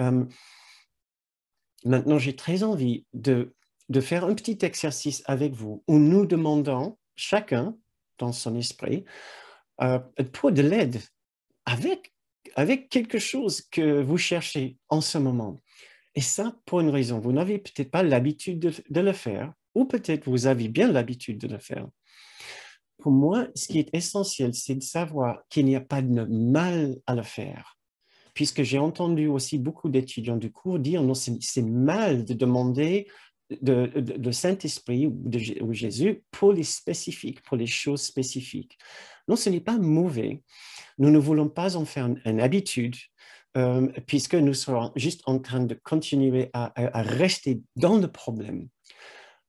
Euh, Maintenant, j'ai très envie de faire un petit exercice avec vous où nous demandons chacun dans son esprit pour de l'aide avec quelque chose que vous cherchez en ce moment. Et ça, pour une raison, vous n'avez peut-être pas l'habitude de le faire, ou peut-être vous avez bien l'habitude de le faire. Pour moi, ce qui est essentiel, c'est de savoir qu'il n'y a pas de mal à le faire. Puisque j'ai entendu aussi beaucoup d'étudiants du cours dire non, c'est mal de demander de Saint-Esprit ou Jésus pour les spécifiques, pour les choses spécifiques. Non, ce n'est pas mauvais. Nous ne voulons pas en faire une habitude, puisque nous serons juste en train de continuer à rester dans le problème.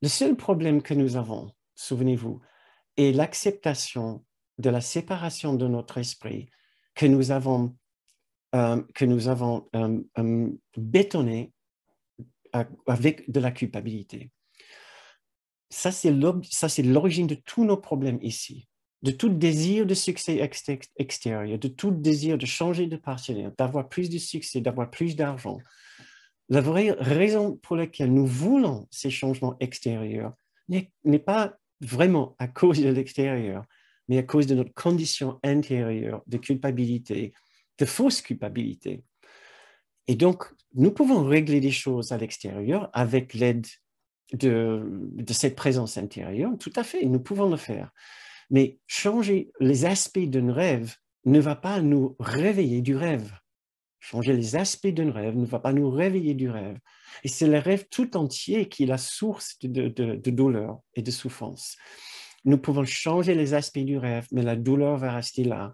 Le seul problème que nous avons, souvenez-vous, est l'acceptation de la séparation de notre esprit que nous avons bétonné avec de la culpabilité. Ça, c'est l'origine de tous nos problèmes ici, de tout désir de succès extérieur, de tout désir de changer de partenaire, d'avoir plus de succès, d'avoir plus d'argent. La vraie raison pour laquelle nous voulons ces changements extérieurs n'est pas vraiment à cause de l'extérieur, mais à cause de notre condition intérieure de culpabilité, de fausse culpabilité. Et donc, nous pouvons régler les choses à l'extérieur avec l'aide de cette présence intérieure. Tout à fait, nous pouvons le faire. Mais changer les aspects d'un rêve ne va pas nous réveiller du rêve. Changer les aspects d'un rêve ne va pas nous réveiller du rêve. Et c'est le rêve tout entier qui est la source de douleur et de souffrance. Nous pouvons changer les aspects du rêve, mais la douleur va rester là.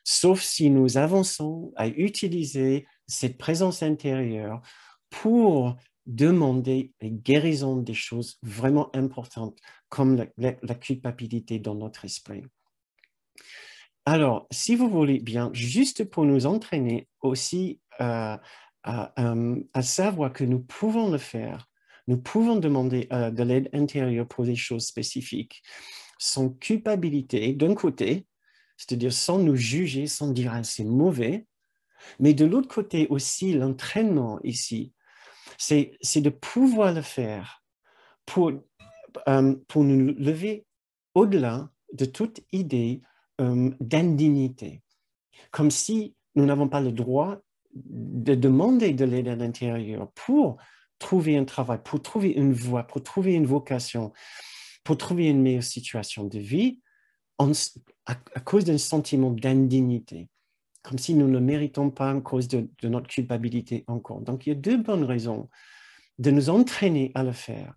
Sauf si nous avançons à utiliser cette présence intérieure pour demander la guérison des choses vraiment importantes, comme la culpabilité dans notre esprit. Alors, si vous voulez bien, juste pour nous entraîner aussi à savoir que nous pouvons le faire, nous pouvons demander de l'aide intérieure pour des choses spécifiques, sans culpabilité d'un côté, c'est-à-dire sans nous juger, sans dire ah, c'est mauvais, mais de l'autre côté aussi, l'entraînement ici, c'est de pouvoir le faire pour nous lever au-delà de toute idée d'indignité, comme si nous n'avons pas le droit de demander de l'aide à l'intérieur pour trouver un travail, pour trouver une voie, pour trouver une vocation, pour trouver une meilleure situation de vie à cause d'un sentiment d'indignité, comme si nous ne méritons pas à cause de notre culpabilité encore. Donc, il y a deux bonnes raisons de nous entraîner à le faire.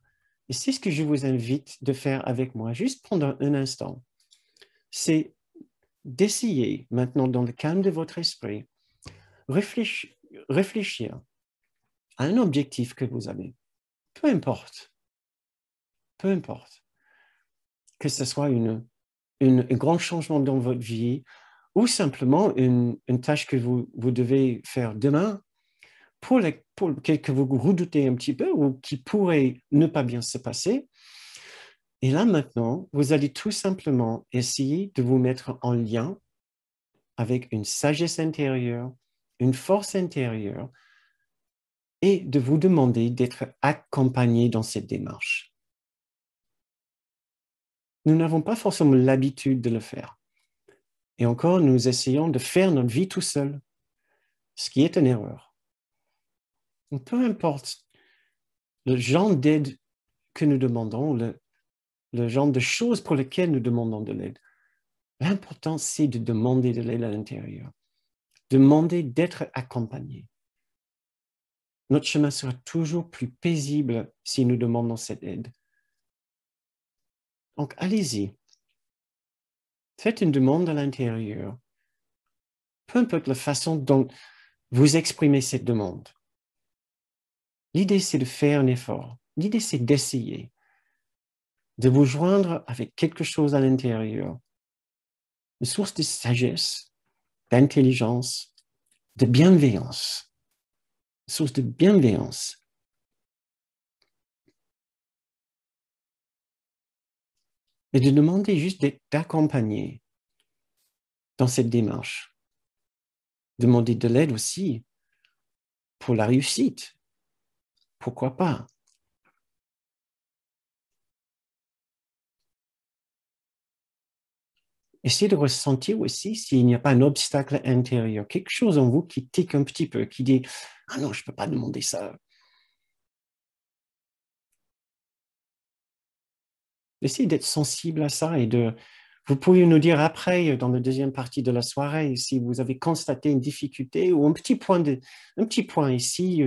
Et c'est ce que je vous invite de faire avec moi, juste pendant un instant. C'est d'essayer maintenant, dans le calme de votre esprit, réfléchir à un objectif que vous avez. Peu importe, que ce soit un grand changement dans votre vie ou simplement une tâche que vous devez faire demain pour laquelle que vous redoutez un petit peu ou qui pourrait ne pas bien se passer. Et là, maintenant, vous allez tout simplement essayer de vous mettre en lien avec une sagesse intérieure, une force intérieure, et de vous demander d'être accompagné dans cette démarche. Nous n'avons pas forcément l'habitude de le faire. Et encore, nous essayons de faire notre vie tout seul, ce qui est une erreur. Donc, peu importe le genre d'aide que nous demandons, le genre de choses pour lesquelles nous demandons de l'aide, l'important, c'est de demander de l'aide à l'intérieur, demander d'être accompagné. Notre chemin sera toujours plus paisible si nous demandons cette aide. Donc, allez-y. Faites une demande à l'intérieur. Peu importe la façon dont vous exprimez cette demande. L'idée, c'est de faire un effort. L'idée, c'est d'essayer, de vous joindre avec quelque chose à l'intérieur. Une source de sagesse, d'intelligence, de bienveillance. Une source de bienveillance. Et de demander juste d'être accompagné dans cette démarche. Demander de l'aide aussi pour la réussite. Pourquoi pas? Essayez de ressentir aussi s'il n'y a pas un obstacle intérieur, quelque chose en vous qui tique un petit peu, qui dit « Ah non, je ne peux pas demander ça. » Essayez d'être sensible à ça et de... Vous pouvez nous dire après, dans la deuxième partie de la soirée, si vous avez constaté une difficulté ou un petit point ici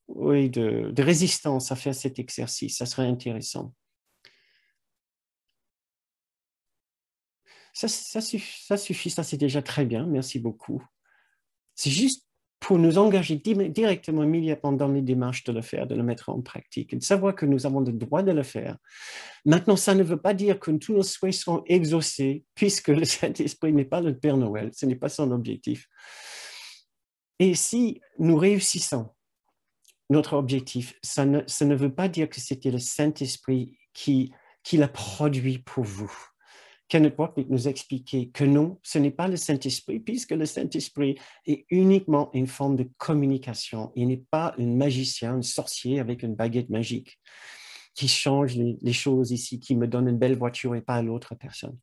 oui, de résistance à faire cet exercice. Ça serait intéressant. Ça suffit, ça c'est déjà très bien. Merci beaucoup. C'est juste pour nous engager directement, immédiatement dans les démarches de le faire, de le mettre en pratique, et de savoir que nous avons le droit de le faire. Maintenant, ça ne veut pas dire que tous nos souhaits seront exaucés, puisque le Saint-Esprit n'est pas le Père Noël, ce n'est pas son objectif. Et si nous réussissons notre objectif, ça ne veut pas dire que c'était le Saint-Esprit qui l'a produit pour vous. Kenneth Wapnick nous expliquait que non, ce n'est pas le Saint-Esprit, puisque le Saint-Esprit est uniquement une forme de communication. Il n'est pas un magicien, un sorcier avec une baguette magique qui change les choses ici, qui me donne une belle voiture et pas à l'autre personne.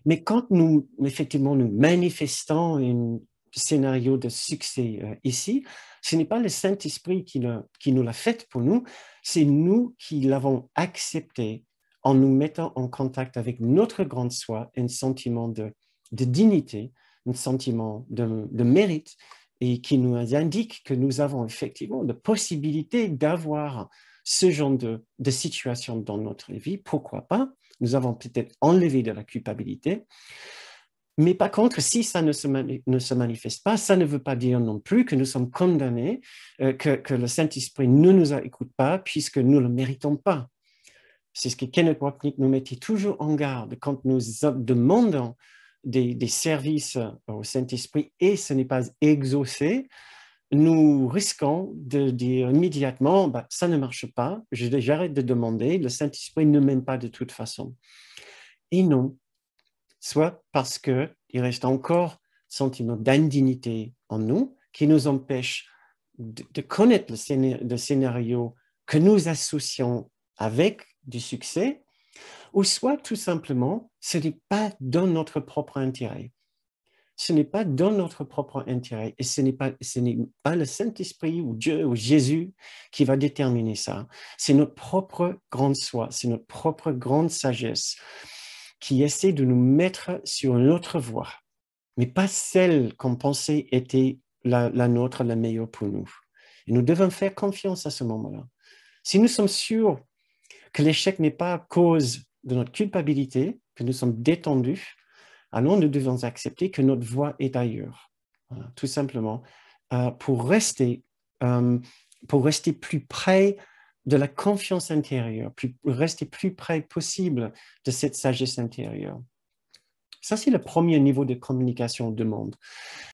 Mais quand nous, effectivement, nous manifestons un scénario de succès ici, ce n'est pas le Saint-Esprit qui nous l'a fait pour nous, c'est nous qui l'avons accepté en nous mettant en contact avec notre grande soi, un sentiment de dignité, un sentiment de mérite, et qui nous indique que nous avons effectivement la possibilité d'avoir ce genre de situation dans notre vie. Pourquoi pas? Nous avons peut-être enlevé de la culpabilité. Mais par contre, si ça ne se manifeste pas, ça ne veut pas dire non plus que nous sommes condamnés, que le Saint-Esprit ne nous écoute pas puisque nous ne le méritons pas. C'est ce que Kenneth Wapnick nous mettait toujours en garde quand nous demandons des services au Saint-Esprit et ce n'est pas exaucé. Nous risquons de dire immédiatement, bah, ça ne marche pas, j'arrête de demander, le Saint-Esprit ne m'aime pas de toute façon. Et non, soit parce qu'il reste encore un sentiment d'indignité en nous qui nous empêche de connaître le scénario que nous associons avec du succès, ou soit tout simplement, ce n'est pas dans notre propre intérêt. Ce n'est pas dans notre propre intérêt et ce n'est pas le Saint-Esprit ou Dieu ou Jésus qui va déterminer ça. C'est notre propre grande soi, c'est notre propre grande sagesse qui essaie de nous mettre sur une autre voie, mais pas celle qu'on pensait était la nôtre, la meilleure pour nous. Et nous devons faire confiance à ce moment-là. Si nous sommes sûrs que l'échec n'est pas à cause de notre culpabilité, que nous sommes détendus, alors nous devons accepter que notre voie est ailleurs, voilà, tout simplement, pour rester plus près de la confiance intérieure, rester plus près possible de cette sagesse intérieure. Ça, c'est le premier niveau de communication de monde.